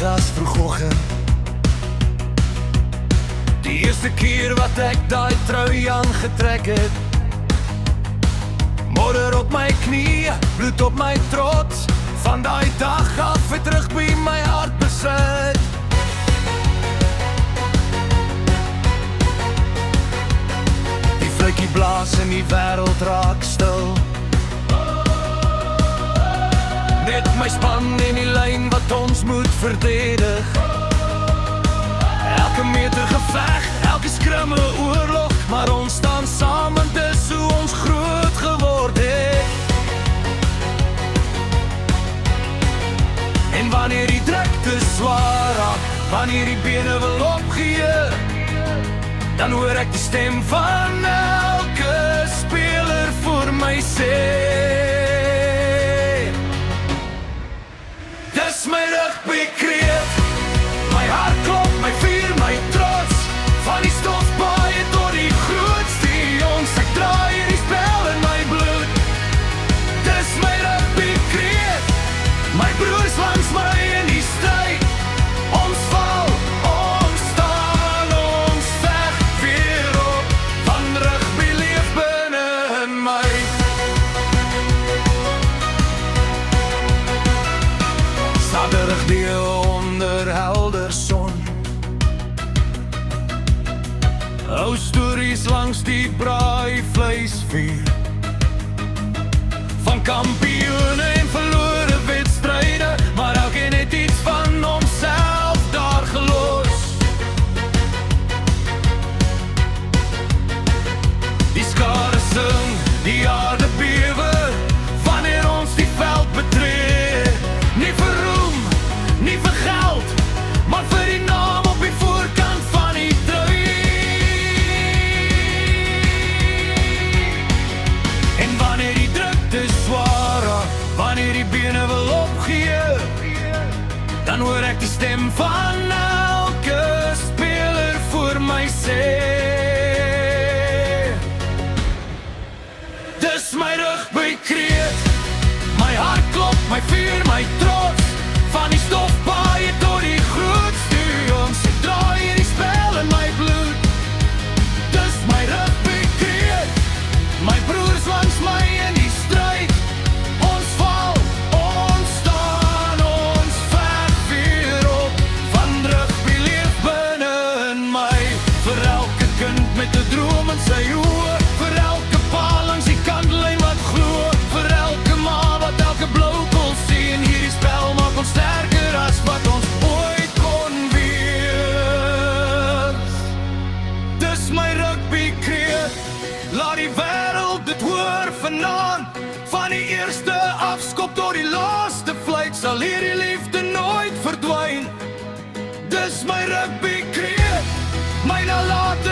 as vroegoggend. Die eerste keer wat ek daai trui aangetrek het, modder op my knie, bloed op my trots. Van daai dag af het rugby my hart besit. Die vletjie blaas en die wêreld raak stil. Net my span en die lyn wat ons moet verdedig. Elke meter geveg, elke skrimme oorlog, maar ons staan saam en dis hoe ons groot geword het. En wanneer die druk te swaar raak, wanneer die bene wil opgee, dan hoor ek die stem van elke speler vir my sê. Dis my rugbykreet, my hart klop, my vuur, my trots. Van die stofbaai tot die groot stadions, ek draai hierdie spel in my bloed. Dis my rugbykreet, my broers langs my in die stryd. Ons val, ons staan, ons veg weer op. Van rugby leef binne in my. Saterdag deel onder helder son. Ou stories langs die braaivleisvuur. Van kampioene en verlore wedstryde, maar elkeen het iets van homself daar gelos. Die skare sing, die aarde bewe, wanneer ons die veld betree. Nie vir roem, nie vir geld, maar vir die naam op die voorkant van die trui. En wanneer die druk te swaar raak, wanneer die bene wil opgee, dan hoor ek die stem van elke speler vir my sê. Dis my rugbykreet, my hart klop, my vuur, my trots. Van die stofbaai tot die groot stadions, ek draai hierdie spel in my bloed. Dis my rugbykreet, my broers langs my in die stryd. Ons val, ons staan, ons veg weer op. Van rugby leef binne in my. Vir elke kind met 'n droom in sy oë, vir elke pa langs die kantlyn wat glo, vir elke ma wat elke blou kol sien. Hierdie spel maak ons sterker as wat ons ooit kon wees. Dis my rugbykreet, laat die wêreld dit hoor vanaand. Van die eerste afskop tot die laaste fluit, sal hierdie liefde nooit verdwyn. Dis my rugbykreet, my nalatigheid.